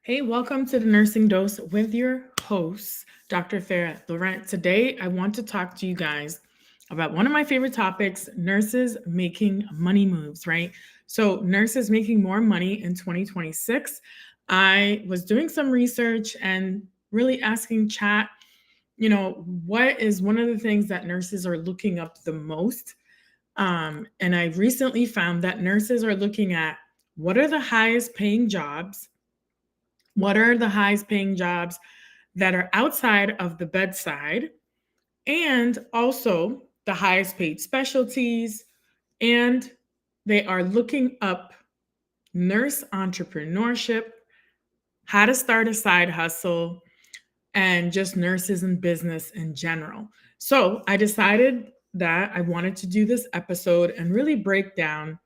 Hey, welcome to the Nursing Dose with your host, Dr. Farah Laurent. Today, I want to talk to you guys about one of my favorite topics, nurses making money moves, right? So, nurses making more money in 2026. I was doing some research and really asking chat, what is one of the things that nurses are looking up the most? And I recently found that nurses are looking at what are the highest paying jobs, what are the highest paying jobs that are outside of the bedside, and also the highest paid specialties. And they are looking up nurse entrepreneurship, how to start a side hustle, and just nurses in business in general. So I decided that I wanted to do this episode and really break down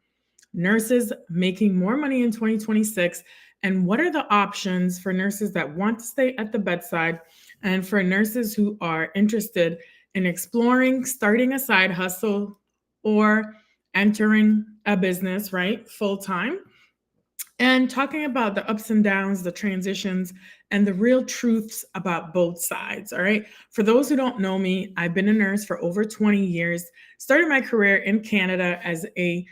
nurses making more money in 2026 and what are the options for nurses that want to stay at the bedside and for nurses who are interested in exploring starting a side hustle or entering a business, right, full time, and talking about the ups and downs, the transitions, and the real truths about both sides. All right. For those who don't know me, I've been a nurse for over 20 years, started my career in Canada as a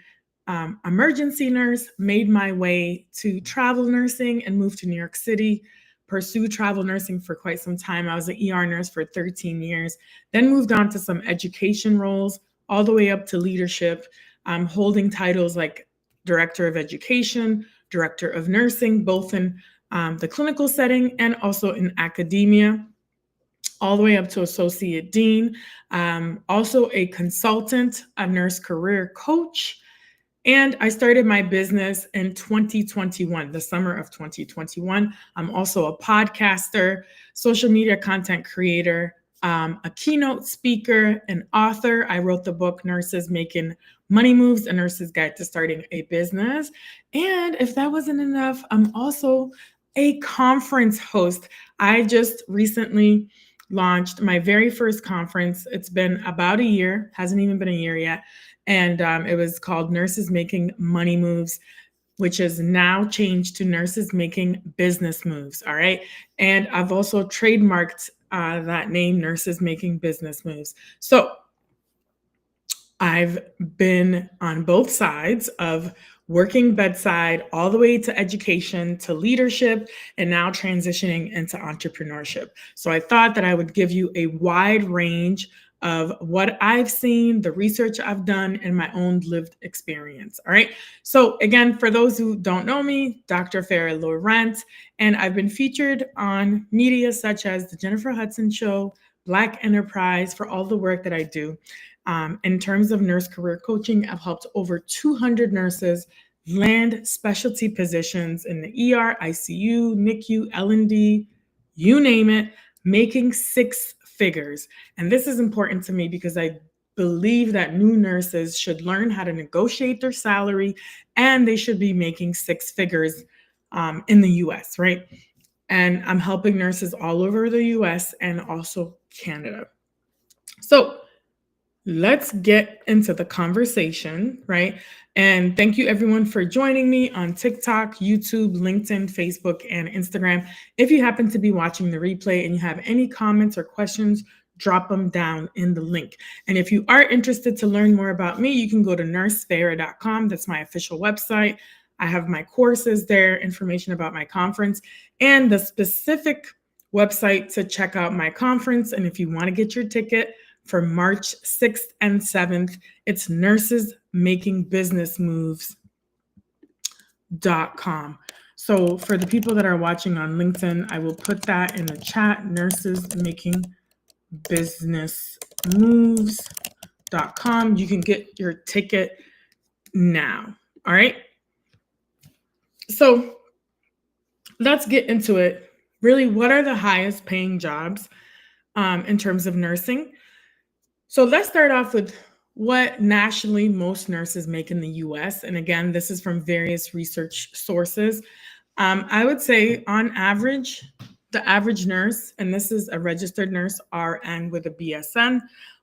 emergency nurse, made my way to travel nursing and moved to New York City, pursued travel nursing for quite some time. I was an ER nurse for 13 years, then moved on to some education roles, all the way up to leadership, holding titles like director of education, director of nursing, both in the clinical setting and also in academia, all the way up to associate dean, also a consultant, a nurse career coach. And I started my business in 2021, the summer of 2021. I'm also a podcaster, social media content creator, a keynote speaker, an author. I wrote the book Nurses Making Money Moves, A Nurse's Guide to Starting a Business. And if that wasn't enough, I'm also a conference host. I just recently launched my very first conference. It's been about a year, hasn't even been a year yet. And it was called Nurses Making Money Moves, which is now changed to Nurses Making Business Moves. All right. And I've also trademarked that name, Nurses Making Business Moves. So I've been on both sides of working bedside all the way to education to leadership and now transitioning into entrepreneurship. So I thought that I would give you a wide range of what I've seen, the research I've done, and my own lived experience. All right. So, again, for those who don't know me, Dr. Farah Laurent, and I've been featured on media such as The Jennifer Hudson Show, Black Enterprise, for all the work that I do. In terms of nurse career coaching, I've helped over 200 nurses land specialty positions in the ER, ICU, NICU, L&D, you name it, making six figures. And this is important to me because I believe that new nurses should learn how to negotiate their salary and they should be making six figures in the US, right? And I'm helping nurses all over the US and also Canada. So, let's get into the conversation, right? And thank you everyone for joining me on TikTok, YouTube, LinkedIn, Facebook, and Instagram. If you happen to be watching the replay and you have any comments or questions, drop them down in the link. And if you are interested to learn more about me, you can go to nursefarah.com. That's my official website. I have my courses there, information about my conference, and the specific website to check out my conference. And if you want to get your ticket, for March 6th and 7th. It's nursesmakingbusinessmoves.com. So for the people that are watching on LinkedIn, I will put that in the chat, nursesmakingbusinessmoves.com. You can get your ticket now. All right. So let's get into it. Really, what are the highest paying jobs in terms of nursing? So let's start off with what nationally most nurses make in the US. And again, this is from various research sources. I would say on average, the average nurse, and this is a registered nurse, RN with a BSN,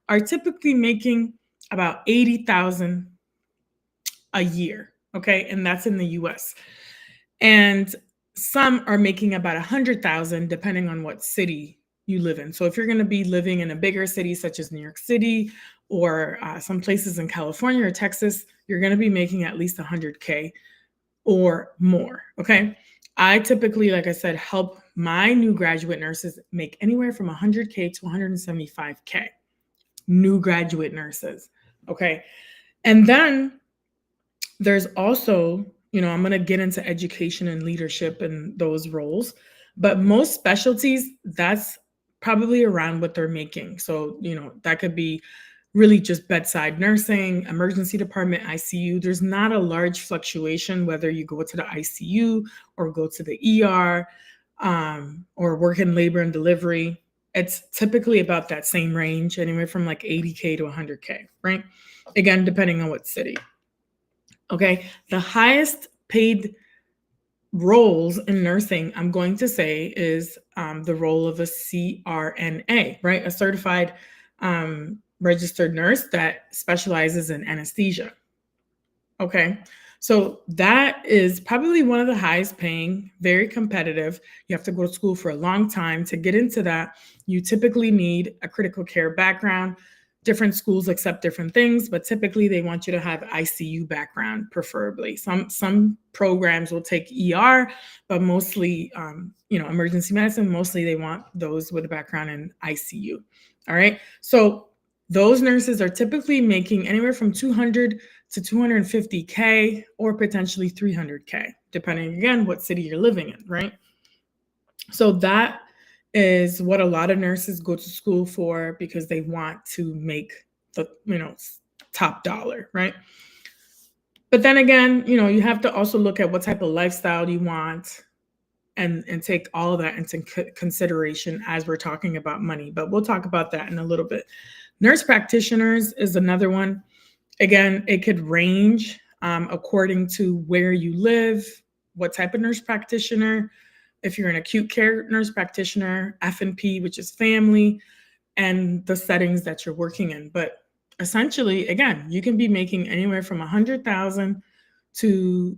are typically making about 80,000 a year. Okay. And that's in the US. And some are making about 100,000 depending on what city you live in. So if you're going to be living in a bigger city such as New York City or some places in California or Texas, you're going to be making at least 100K or more. Okay. I typically, like I said, help my new graduate nurses make anywhere from 100K to 175K. New graduate nurses. Okay. And then there's also, I'm going to get into education and leadership and those roles, but most specialties, that's probably around what they're making. So, that could be really just bedside nursing, emergency department, ICU. There's not a large fluctuation whether you go to the ICU or go to the ER or work in labor and delivery. It's typically about that same range, anywhere from like 80K to 100K, right? Again, depending on what city. Okay, the highest paid roles in nursing, I'm going to say, is the role of a CRNA, right? A certified registered nurse that specializes in anesthesia. Okay, so that is probably one of the highest paying, very competitive. You have to go to school for a long time to get into that. You typically need a critical care background. Different schools accept different things, but typically they want you to have ICU background, preferably. Some programs will take ER, but mostly, emergency medicine. Mostly they want those with a background in ICU. All right, so those nurses are typically making anywhere from 200 to 250K or potentially 300K, depending again what city you're living in, right? So that is what a lot of nurses go to school for because they want to make the, top dollar, right? But then again, you have to also look at what type of lifestyle you want and take all of that into consideration as we're talking about money. But we'll talk about that in a little bit. Nurse practitioners is another one. Again, it could range according to where you live, what type of nurse practitioner. If you're an acute care nurse practitioner, F&P, which is family, and the settings that you're working in. But essentially, again, you can be making anywhere from 100,000 to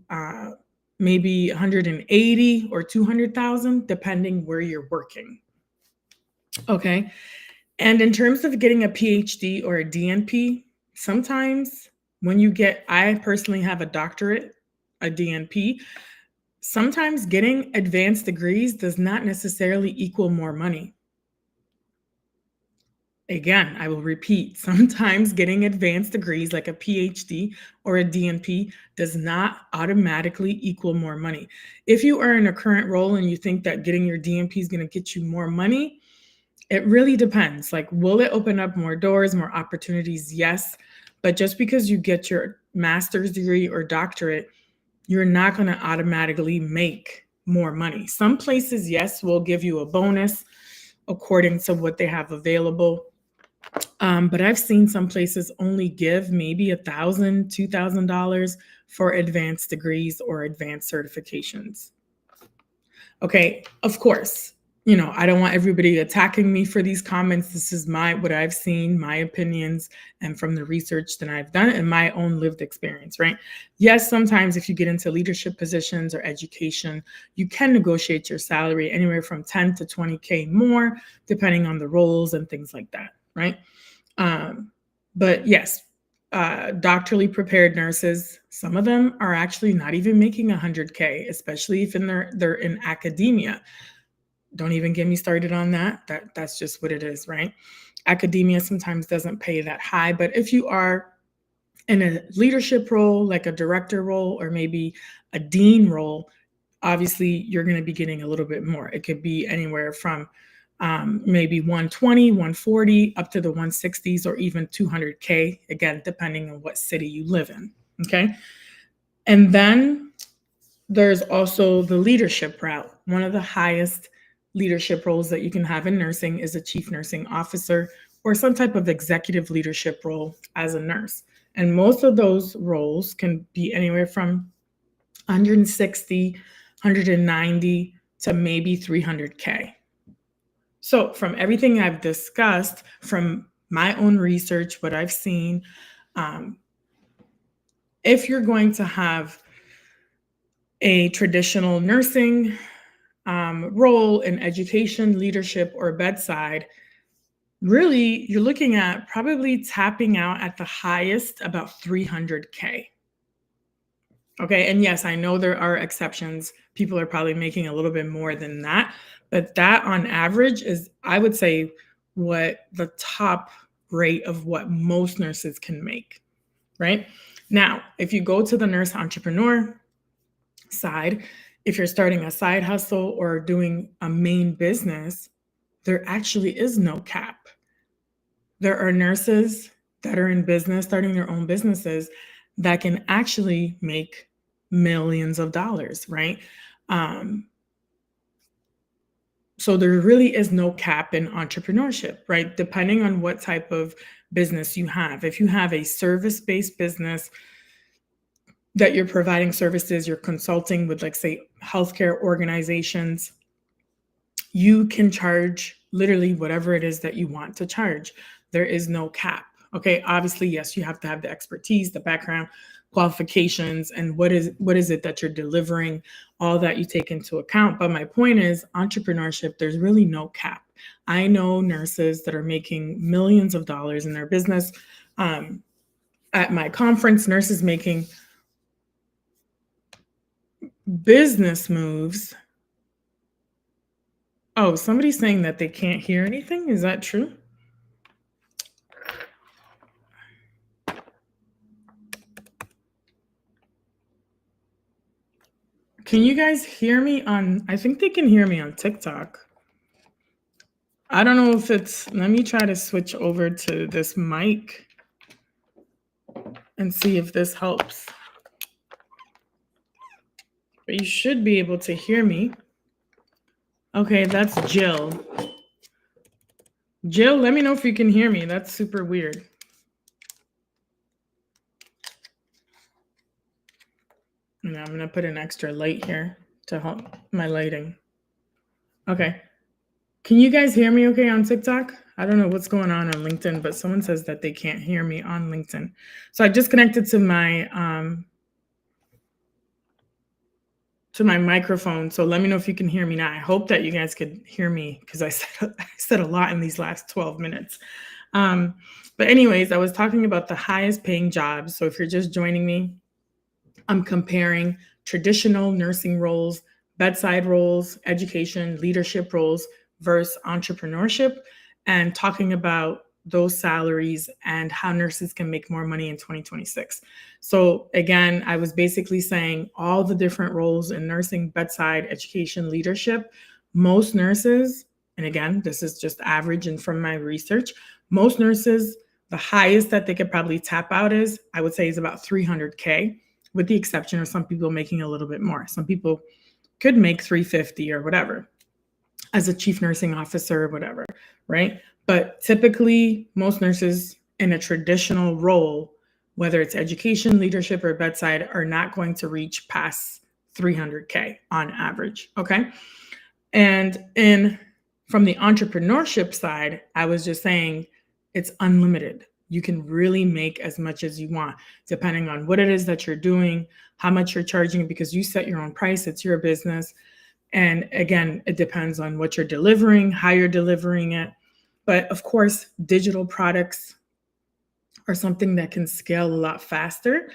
maybe 180 or 200,000, depending where you're working. Okay. And in terms of getting a PhD or a DNP, sometimes I personally have a doctorate, a DNP. Sometimes getting advanced degrees does not necessarily equal more money. Again, I will repeat, sometimes getting advanced degrees like a PhD or a DNP does not automatically equal more money. If you are in a current role and you think that getting your DNP is going to get you more money, it really depends. Like, will it open up more doors, more opportunities? Yes. But just because you get your master's degree or doctorate, you're not going to automatically make more money. Some places, yes, will give you a bonus according to what they have available. But I've seen some places only give maybe $1,000, $2,000 for advanced degrees or advanced certifications. Okay, of course, I don't want everybody attacking me for these comments. This is what I've seen, my opinions, and from the research that I've done and my own lived experience, right? Yes, sometimes if you get into leadership positions or education, you can negotiate your salary anywhere from 10 to 20K more, depending on the roles and things like that, right? But yes, doctorally prepared nurses, some of them are actually not even making 100K, especially if they're in academia. Don't even get me started on that. That's just what it is, right? Academia sometimes doesn't pay that high, but if you are in a leadership role, like a director role or maybe a dean role, obviously you're going to be getting a little bit more. It could be anywhere from maybe 120, 140, up to the 160s or even 200K, again, depending on what city you live in, okay? And then there's also the leadership route. One of the highest leadership roles that you can have in nursing is a chief nursing officer or some type of executive leadership role as a nurse. And most of those roles can be anywhere from 160, 190 to maybe 300K. So from everything I've discussed, from my own research, what I've seen, if you're going to have a traditional nursing role in education, leadership, or bedside, really you're looking at probably tapping out at the highest about 300K. Okay. And yes, I know there are exceptions. People are probably making a little bit more than that. But that on average is, I would say, what the top rate of what most nurses can make. Right. Now, if you go to the nurse entrepreneur side, if you're starting a side hustle or doing a main business, there actually is no cap. There are nurses that are in business, starting their own businesses, that can actually make millions of dollars, right? Um, so there really is no cap in entrepreneurship, right? Depending on what type of business you have. If you have a service based business that you're providing services, you're consulting with, like, say, healthcare organizations, you can charge literally whatever it is that you want to charge. There is no cap. Okay, obviously, yes, you have to have the expertise, the background, qualifications, and what is it that you're delivering, all that you take into account. But my point is, entrepreneurship, there's really no cap. I know nurses that are making millions of dollars in their business. At my conference, nurses making business moves. Oh, somebody's saying that they can't hear anything. Is that true? Can you guys hear me on? I think they can hear me on TikTok. I don't know if it's, let me try to switch over to this mic and see if this helps. But you should be able to hear me. Okay, that's Jill. Jill, let me know if you can hear me. That's super weird. And I'm going to put an extra light here to help my lighting. Okay. Can you guys hear me okay on TikTok? I don't know what's going on LinkedIn, but someone says that they can't hear me on LinkedIn. So I just connected to my microphone. So let me know if you can hear me now. I hope that you guys could hear me, because I said a lot in these last 12 minutes. But anyways, I was talking about the highest paying jobs. So if you're just joining me, I'm comparing traditional nursing roles, bedside roles, education, leadership roles versus entrepreneurship, and talking about those salaries and how nurses can make more money in 2026. So again, I was basically saying all the different roles in nursing, bedside, education, leadership, most nurses, and again, this is just average and from my research, most nurses, the highest that they could probably tap out is, I would say, is about 300K, with the exception of some people making a little bit more. Some people could make 350 or whatever as a chief nursing officer or whatever, right? But typically, most nurses in a traditional role, whether it's education, leadership, or bedside, are not going to reach past 300K on average, okay? And from the entrepreneurship side, I was just saying it's unlimited. You can really make as much as you want, depending on what it is that you're doing, how much you're charging, because you set your own price, it's your business. And again, it depends on what you're delivering, how you're delivering it. But of course, digital products are something that can scale a lot faster.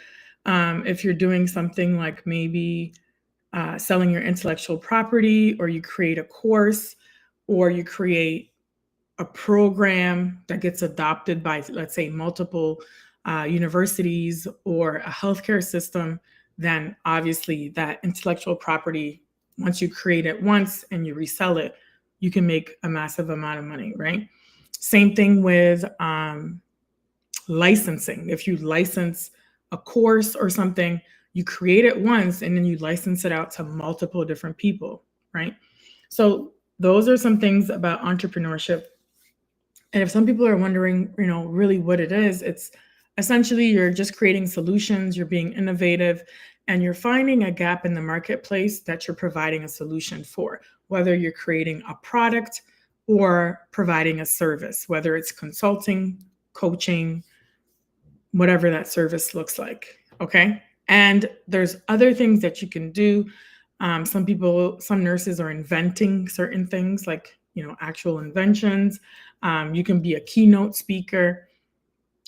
If you're doing something like maybe selling your intellectual property, or you create a course, or you create a program that gets adopted by, let's say, multiple universities or a healthcare system, then obviously that intellectual property, once you create it once and you resell it, you can make a massive amount of money, right? Same thing with licensing. If you license a course or something, you create it once and then you license it out to multiple different people, right? So those are some things about entrepreneurship. And if some people are wondering, really what it is, it's essentially you're just creating solutions, you're being innovative, and you're finding a gap in the marketplace that you're providing a solution for, whether you're creating a product or providing a service, whether it's consulting, coaching, whatever that service looks like. Okay. And there's other things that you can do. Some nurses are inventing certain things, like, actual inventions. You can be a keynote speaker.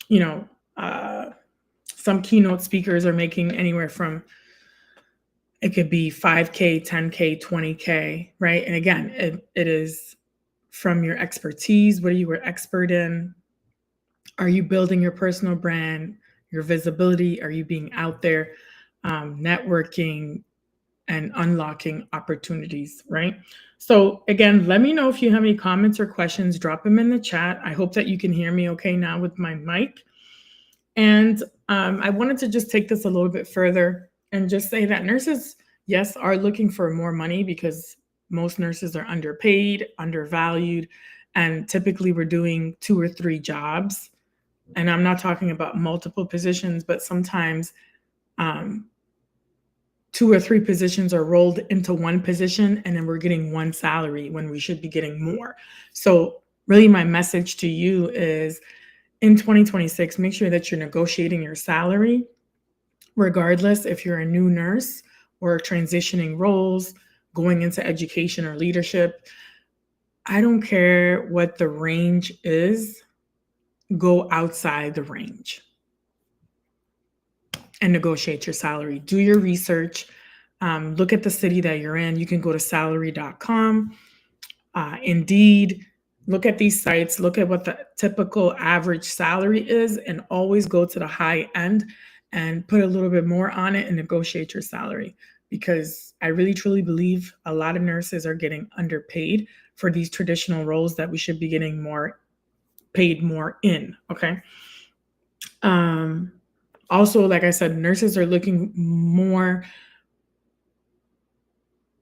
You know, uh, some keynote speakers are making anywhere from, it could be 5K, 10K, 20K, right? And again, it is from your expertise. What are you an expert in? Are you building your personal brand, your visibility? Are you being out there, networking and unlocking opportunities, right? So again, let me know if you have any comments or questions. Drop them in the chat. I hope that you can hear me okay now with my mic. And I wanted to just take this a little bit further and just say that nurses, yes, are looking for more money because most nurses are underpaid, undervalued, and typically we're doing 2 or 3 jobs. And I'm not talking about multiple positions, but sometimes 2 or 3 positions are rolled into one position, and then we're getting one salary when we should be getting more. So really my message to you is, in 2026, make sure that you're negotiating your salary, regardless if you're a new nurse or transitioning roles, going into education or leadership. I don't care what the range is, go outside the range and negotiate your salary. Do your research. Look at the city that you're in. You can go to salary.com, Indeed. Look at these sites, look at what the typical average salary is, and always go to the high end and put a little bit more on it and negotiate your salary. Because I really truly believe a lot of nurses are getting underpaid for these traditional roles that we should be getting more paid more in. Okay. Also, like I said, nurses are looking more,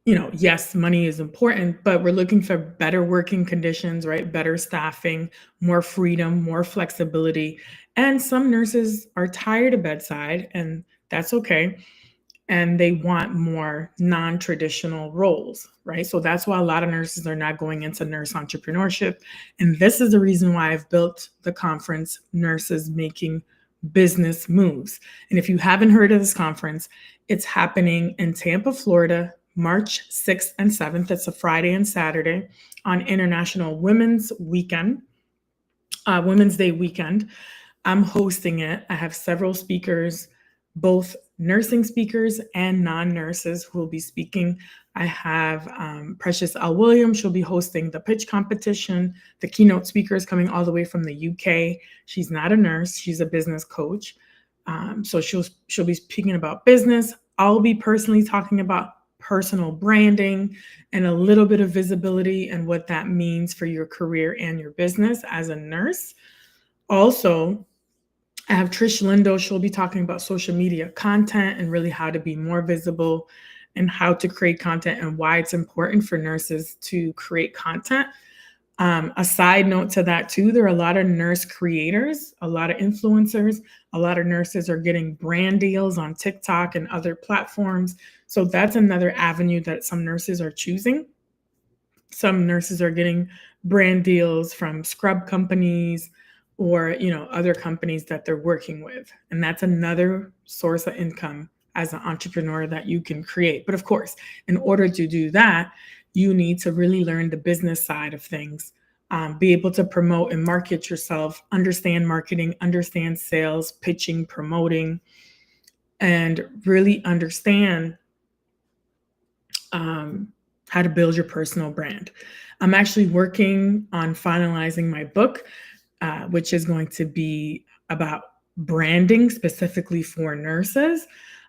yes, money is important, but we're looking for better working conditions, right? Better staffing, more freedom, more flexibility. And some nurses are tired of bedside, and that's okay. And they want more non traditional roles, right? So that's why a lot of nurses are not going into nurse entrepreneurship. And this is the reason why I've built the conference, Nurses Making Business Moves. And if you haven't heard of this conference, it's happening in Tampa, Florida, March 6th and 7th. It's a Friday and Saturday on International Women's Weekend, Women's Day weekend. I'm hosting it. I have several speakers, both nursing speakers and non-nurses who will be speaking. I have Precious L. Williams. She'll be hosting the pitch competition. The keynote speaker is coming all the way from the UK. She's not a nurse. She's a business coach. So she'll be speaking about business. I'll be personally talking about personal branding and a little bit of visibility and what that means for your career and your business as a nurse. Also, I have Trish Lindo. She'll be talking about social media content and really how to be more visible and how to create content and why it's important for nurses to create content. A side note to that too, there are a lot of nurse creators, a lot of influencers, a lot of nurses are getting brand deals on TikTok and other platforms. So that's another avenue that some nurses are choosing. Some nurses are getting brand deals from scrub companies or, other companies that they're working with. And that's another source of income as an entrepreneur that you can create. But of course, in order to do that, you need to really learn the business side of things, be able to promote and market yourself, understand marketing, understand sales, pitching, promoting, and really understand how to build your personal brand. I'm actually working on finalizing my book, which is going to be about branding specifically for nurses.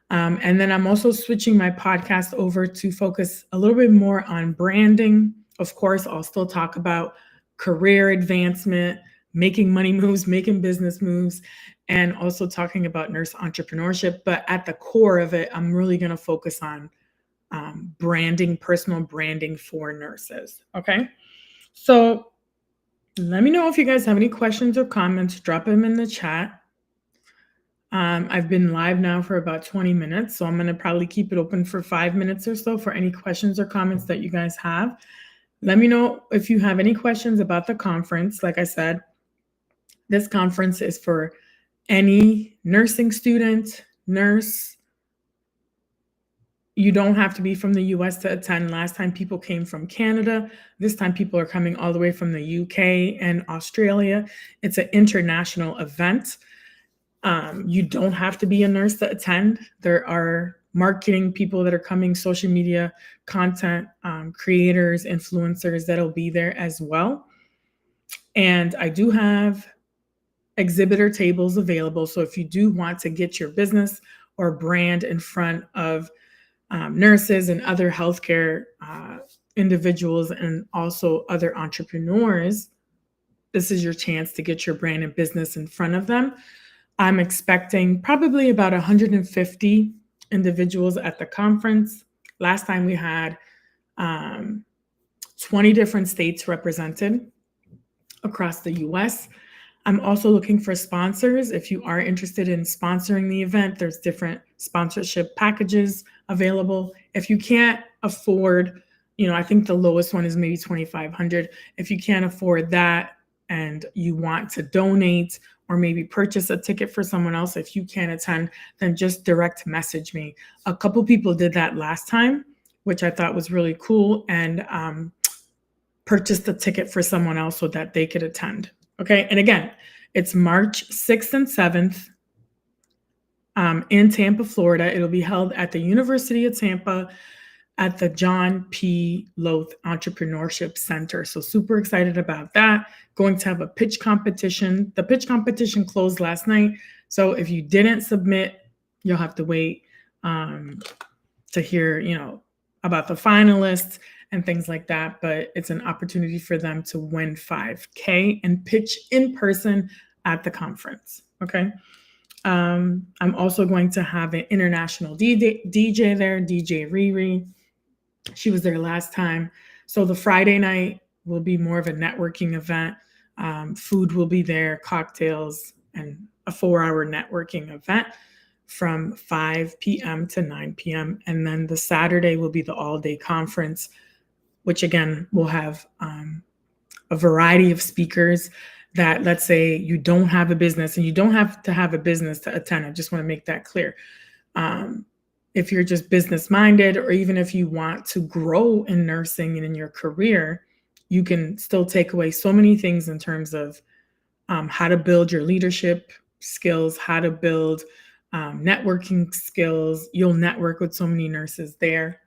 And then I'm also switching my podcast over to focus a little bit more on branding. Of course, I'll still talk about career advancement, making money moves, making business moves, and also talking about nurse entrepreneurship. But at the core of it, I'm really going to focus on branding, personal branding for nurses. Okay. So let me know if you guys have any questions or comments. Drop them in the chat. I've been live now for about 20 minutes, so I'm going to probably keep it open for 5 minutes or so for any questions or comments that you guys have. Let me know if you have any questions about the conference. Like I said, this conference is for any nursing student, nurse, You don't have to be from the US to attend. Last time people came from Canada. This time people are coming all the way from the UK and Australia. It's an international event. You don't have to be a nurse to attend. There are marketing people that are coming, social media content creators, influencers that'll be there as well. And I do have exhibitor tables available. So if you do want to get your business or brand in front of nurses and other healthcare individuals and also other entrepreneurs, this is your chance to get your brand and business in front of them. I'm expecting probably about 150 individuals at the conference. Last time we had 20 different states represented across the US. I'm also looking for sponsors. If you are interested in sponsoring the event, there's different sponsorship packages available. If you can't afford, I think the lowest one is maybe $2,500. If you can't afford that and you want to donate or maybe purchase a ticket for someone else, if you can't attend, then just direct message me. A couple people did that last time, which I thought was really cool, and purchased a ticket for someone else so that they could attend. Okay. And again, it's March 6th and 7th in Tampa, Florida. It'll be held at the University of Tampa at the John P. Loth Entrepreneurship Center. So super excited about that. Going to have a pitch competition. The pitch competition closed last night. So if you didn't submit, you'll have to wait to hear, about the finalists and things like that. But it's an opportunity for them to win $5,000 and pitch in person at the conference. Okay. I'm also going to have an international DJ there, DJ Riri. She was there last time. So the Friday night will be more of a networking event. Food will be there, cocktails, and a 4-hour networking event from 5 p.m. to 9 p.m. And then the Saturday will be the all-day conference, which again will have a variety of speakers that, let's say you don't have a business, and you don't have to have a business to attend. I just want to make that clear. If you're just business minded, or even if you want to grow in nursing and in your career, you can still take away so many things in terms of how to build your leadership skills, how to build networking skills. You'll network with so many nurses there.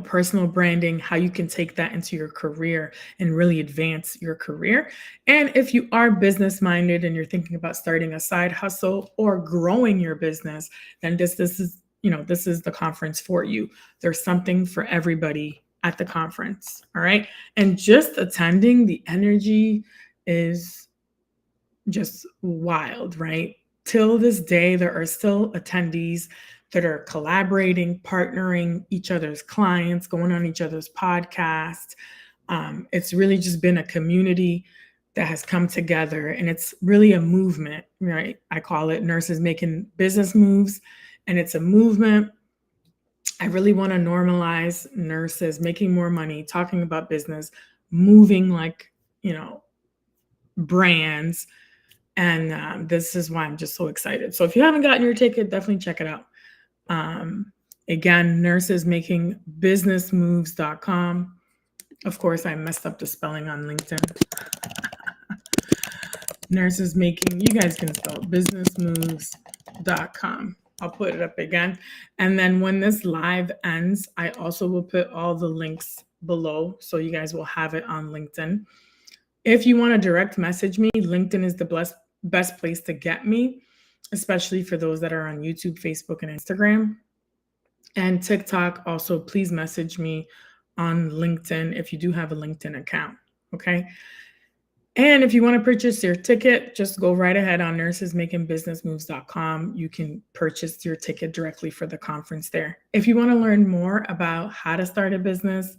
Personal branding, how you can take that into your career and really advance your career. And if you are business minded and you're thinking about starting a side hustle or growing your business, then this is the conference for you. There's something for everybody at the conference. All right. And just attending, the energy is just wild, right? Till this day, there are still attendees that are collaborating, partnering each other's clients, going on each other's podcasts. It's really just been a community that has come together, and it's really a movement, right? I call it Nurses Making Business Moves, and it's a movement. I really want to normalize nurses making more money, talking about business, moving like, brands. And this is why I'm just so excited. So if you haven't gotten your ticket, definitely check it out. Again, nursesmakingbusinessmoves.com. Of course, I messed up the spelling on LinkedIn. Nurses Making, you guys can spell businessmoves.com. I'll put it up again. And then when this live ends, I also will put all the links below, so you guys will have it on LinkedIn. If you want to direct message me, LinkedIn is the best place to get me, especially for those that are on YouTube, Facebook, and Instagram. And TikTok, also, please message me on LinkedIn if you do have a LinkedIn account, okay? And if you want to purchase your ticket, just go right ahead on nursesmakingbusinessmoves.com. You can purchase your ticket directly for the conference there. If you want to learn more about how to start a business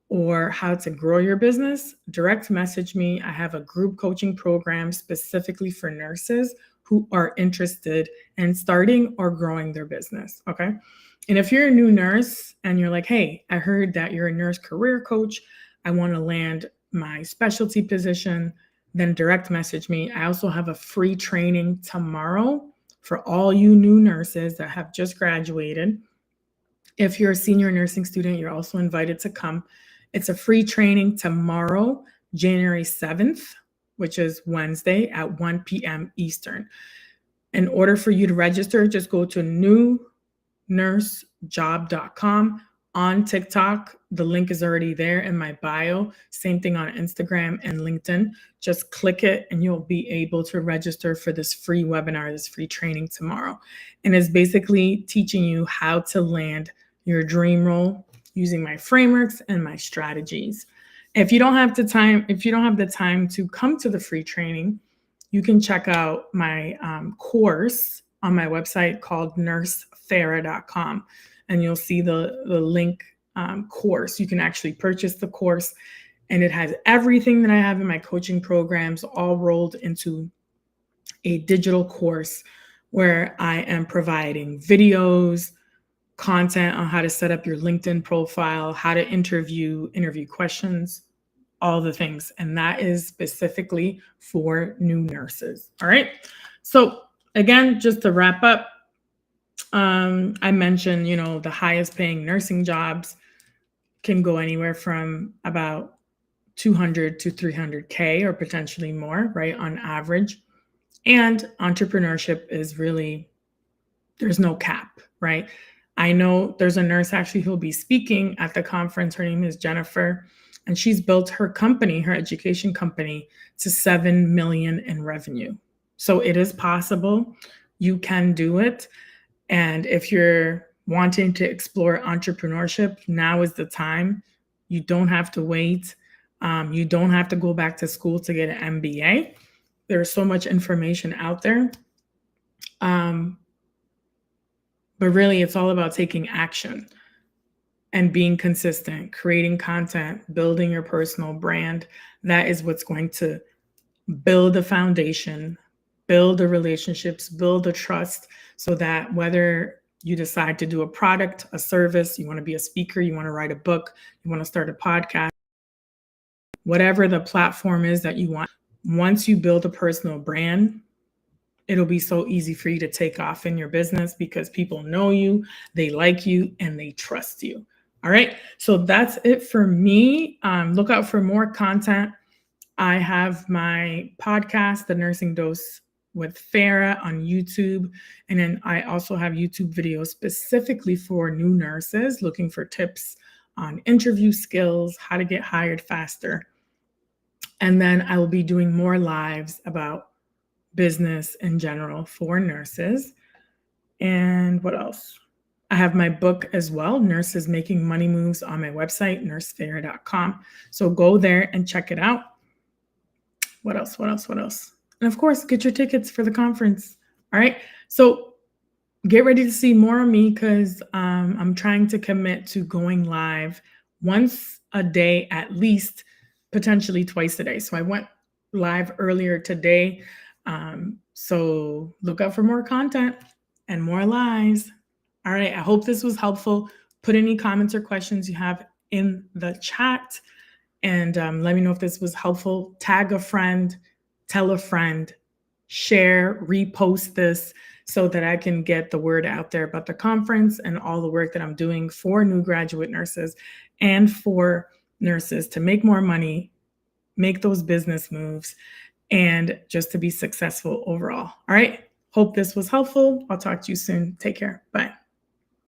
or how to grow your business, direct message me. I have a group coaching program specifically for nurses who are interested in starting or growing their business, okay? And if you're a new nurse and you're like, hey, I heard that you're a nurse career coach, I want to land my specialty position, then direct message me. I also have a free training tomorrow for all you new nurses that have just graduated. If you're a senior nursing student, you're also invited to come. It's a free training tomorrow, January 7th, which is Wednesday at 1 p.m. Eastern. In order for you to register, just go to newnursejob.com. On TikTok, the link is already there in my bio. Same thing on Instagram and LinkedIn. Just click it and you'll be able to register for this free webinar, this free training tomorrow. And it's basically teaching you how to land your dream role using my frameworks and my strategies. If you don't have the time to come to the free training, you can check out my course on my website called nursefarah.com, and you'll see the link course. You can actually purchase the course, and it has everything that I have in my coaching programs all rolled into a digital course where I am providing videos, content on how to set up your LinkedIn profile, how to interview questions, all the things. And that is specifically for new nurses. All right. So again, just to wrap up, I mentioned, the highest paying nursing jobs can go anywhere from about 200 to 300K or potentially more, right, on average. And entrepreneurship is really, there's no cap, right? I know there's a nurse actually who'll be speaking at the conference. Her name is Jennifer, and she's built her company, her education company, to 7 million in revenue. So it is possible. You can do it. And if you're wanting to explore entrepreneurship, now is the time. You don't have to wait. You don't have to go back to school to get an MBA. There's so much information out there. But really, it's all about taking action and being consistent, creating content, building your personal brand. That is what's going to build a foundation, build the relationships, build the trust, so that whether you decide to do a product, a service, you want to be a speaker, you want to write a book, you want to start a podcast, whatever the platform is that you want, once you build a personal brand, it'll be so easy for you to take off in your business because people know you, they like you, and they trust you. All right. So that's it for me. Look out for more content. I have my podcast, The Nursing Dose with Farah, on YouTube. And then I also have YouTube videos specifically for new nurses looking for tips on interview skills, how to get hired faster. And then I will be doing more lives about business in general for nurses. And what else? I have my book as well, Nurses Making Money Moves, on my website, nursefarah.com. So go there and check it out. What else? And of course, get your tickets for the conference. All right. So get ready to see more of me because I'm trying to commit to going live once a day, at least, potentially twice a day. So I went live earlier today. So look out for more content and more lives. All right. I hope this was helpful. Put any comments or questions you have in the chat, and let me know if this was helpful. Tag a friend, tell a friend, share, repost this so that I can get the word out there about the conference and all the work that I'm doing for new graduate nurses and for nurses to make more money, make those business moves, and just to be successful overall. All right. Hope this was helpful. I'll talk to you soon. Take care. Bye.